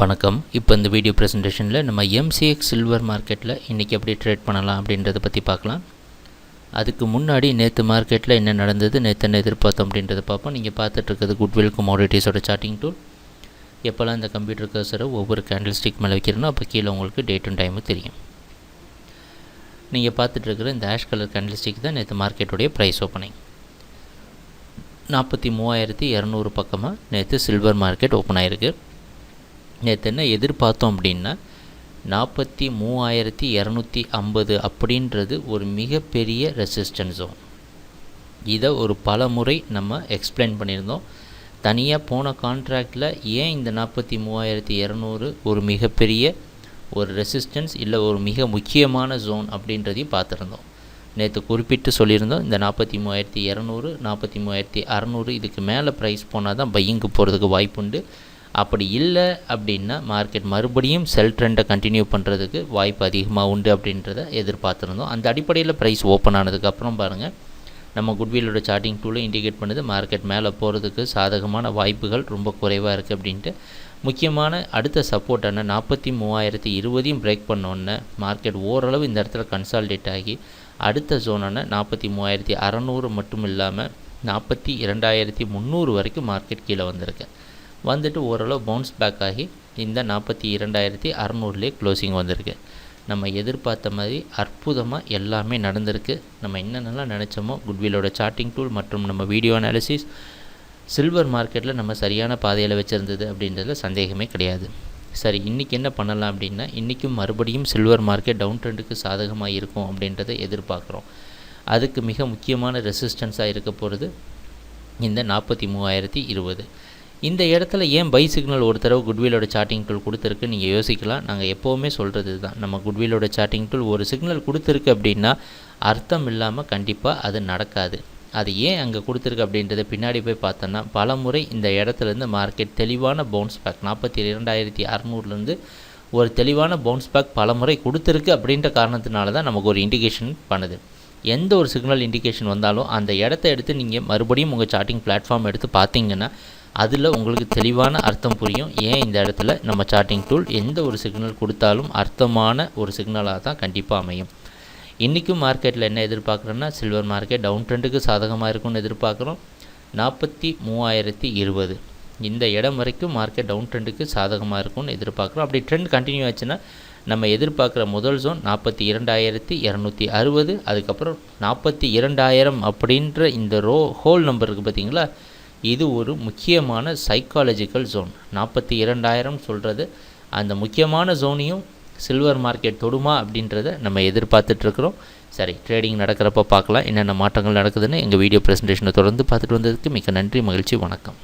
வணக்கம். இப்போ இந்த வீடியோ ப்ரெசன்டேஷனில் நம்ம MCX சில்வர் மார்க்கெட்டில் இன்றைக்கி எப்படி ட்ரேட் பண்ணலாம் அப்படின்றத பற்றி பார்க்கலாம். அதுக்கு முன்னாடி நேற்று மார்க்கெட்டில் என்ன நடந்தது, நேற்று என்ன எதிர்பார்த்தோம் அப்படின்றத பார்ப்போம். நீங்கள் பார்த்துட்ருக்கிறது குட்வில் கமோடிட்டிஸோட சார்ட்டிங் டூல். எப்போல்லாம் இந்த கம்ப்யூட்டர் கர்சரை ஒவ்வொரு கேண்டில் ஸ்டிக் மேலே வைக்கிறனோ அப்போ கீழே உங்களுக்கு டேட் அண்ட் டைமு தெரியும். நீங்கள் பார்த்துட்ருக்கிற இந்த ஆஷ் கலர் கேண்டில் ஸ்டிக் தான் நேற்று மார்க்கெட்டுடைய ப்ரைஸ் ஓப்பனிங். 43,200 பக்கமாக நேற்று சில்வர் மார்க்கெட் ஓப்பன் ஆகிருக்கு. நேற்று என்ன எதிர்பார்த்தோம் அப்படின்னா 43,250 அப்படின்றது ஒரு மிகப்பெரிய ரெசிஸ்டன்ஸ் ஜோன். இதை ஒரு பல முறை நம்ம எக்ஸ்பிளைன் பண்ணியிருந்தோம். தனியாக போன கான்ட்ராக்டில் ஏன் இந்த 43,200 ஒரு மிகப்பெரிய ஒரு ரெசிஸ்டன்ஸ் இல்லை ஒரு மிக முக்கியமான ஜோன் அப்படின்றதையும் பார்த்துருந்தோம். நேற்று குறிப்பிட்டு சொல்லியிருந்தோம், இந்த 43,200 43,600 இதுக்கு மேலே ப்ரைஸ் போனால் தான் பையிங்கு போகிறதுக்கு வாய்ப்புண்டு. அப்படி இல்லை அப்படின்னா மார்க்கெட் மறுபடியும் செல் ட்ரெண்டை கண்டினியூ பண்ணுறதுக்கு வாய்ப்பு அதிகமாக உண்டு அப்படின்றத எதிர்பார்த்துருந்தோம். அந்த அடிப்படையில் ப்ரைஸ் ஓப்பன் ஆனதுக்கப்புறம் பாருங்கள், நம்ம குட்விலோட சார்ட்டிங் டூலை இண்டிகேட் பண்ணுது மார்க்கெட் மேலே போகிறதுக்கு சாதகமான வாய்ப்புகள் ரொம்ப குறைவாக இருக்குது அப்படின்ட்டு. முக்கியமான அடுத்த சப்போர்ட்டான 43,020 பிரேக் பண்ணோன்னே மார்க்கெட் ஓரளவு இந்த இடத்துல கன்சால்டேட் ஆகி அடுத்த ஜோனான 43,600 மட்டும் இல்லாமல் 42,300 வரைக்கும் மார்க்கெட் கீழே வந்திருக்கு. வந்துட்டு ஓரளவு பவுன்ஸ் பேக் ஆகி இந்த 42,600லே க்ளோசிங் வந்திருக்கு. நம்ம எதிர்பார்த்த மாதிரி அற்புதமாக எல்லாமே நடந்திருக்கு. நம்ம என்னென்னலாம் நினச்சோமோ குட்விலோட சார்ட்டிங் டூல் மற்றும் நம்ம வீடியோ அனாலிசிஸ் சில்வர் மார்க்கெட்டில் நம்ம சரியான பாதையில் வச்சுருந்தது அப்படின்றதுல சந்தேகமே கிடையாது. சரி, இன்றைக்கி என்ன பண்ணலாம் அப்படின்னா, இன்றைக்கும் மறுபடியும் சில்வர் மார்க்கெட் டவுன் ட்ரெண்டுக்கு சாதகமாக இருக்கும் அப்படின்றத எதிர்பார்க்குறோம். அதுக்கு மிக முக்கியமான ரெசிஸ்டன்ஸாக இருக்க போகிறது இந்த 43,020. இந்த இடத்துல ஏன் பை சிக்னல் ஒரு தடவை குட்விலோட சார்ட்டிங் டூல் கொடுத்துருக்கு நீங்கள் யோசிக்கலாம். நாங்கள் எப்போவுமே சொல்கிறது தான், நம்ம குட்விலோட சார்ட்டிங் டூல் ஒரு சிக்னல் கொடுத்துருக்கு அப்படின்னா அர்த்தம் இல்லாமல் கண்டிப்பாக அது நடக்காது. அது ஏன் அங்கே கொடுத்துருக்கு அப்படின்றத பின்னாடி போய் பார்த்தோன்னா பல முறை இந்த இடத்துலேருந்து மார்க்கெட் தெளிவான பவுன்ஸ் பேக் 42,600லேருந்து ஒரு தெளிவான பவுன்ஸ் பேக் பல முறை கொடுத்துருக்கு அப்படின்ற காரணத்தினால தான் நமக்கு ஒரு இண்டிகேஷன் பண்ணுது. எந்த ஒரு சிக்னல் இண்டிகேஷன் வந்தாலும் அந்த இடத்த எடுத்து நீங்கள் மறுபடியும் உங்கள் சார்ட்டிங் பிளாட்ஃபார்ம் எடுத்து பார்த்தீங்கன்னா அதில் உங்களுக்கு தெளிவான அர்த்தம் புரியும். ஏன் இந்த இடத்துல நம்ம சார்ட்டிங் டூல் எந்த ஒரு சிக்னல் கொடுத்தாலும் அர்த்தமான ஒரு சிக்னலாக தான் கண்டிப்பாக அமையும். இன்றைக்கும் மார்க்கெட்டில் என்ன எதிர்பார்க்குறோன்னா, சில்வர் மார்க்கெட் டவுன் ட்ரெண்டுக்கு சாதகமாக இருக்கும்னு எதிர்பார்க்குறோம். 43,020 இந்த இடம் வரைக்கும் மார்க்கெட் டவுன் ட்ரெண்டுக்கு சாதகமாக இருக்கும்னு எதிர்பார்க்குறோம். அப்படி ட்ரெண்ட் கண்டினியூ ஆச்சுன்னா நம்ம எதிர்பார்க்குற முதல் ஜோன் 42,260, அதுக்கப்புறம் 42,000 அப்படின்ற இந்த ஹோல் நம்பர் இருக்குது பார்த்திங்களா, இது ஒரு முக்கியமான சைக்காலஜிக்கல் ஜோன். 42,000 சொல்கிறது அந்த முக்கியமான ஜோனையும் சில்வர் மார்க்கெட் தொடுமா அப்படின்றத நம்ம எதிர்பார்த்துட்ருக்குறோம். சரி, ட்ரேடிங் நடக்கிறப்ப பார்க்கலாம் என்னென்ன மாற்றங்கள் நடக்குதுன்னு. எங்கள் வீடியோ ப்ரெசன்டேஷனை தொடர்ந்து பார்த்துட்டு வந்ததுக்கு மிக நன்றி, மகிழ்ச்சி, வணக்கம்.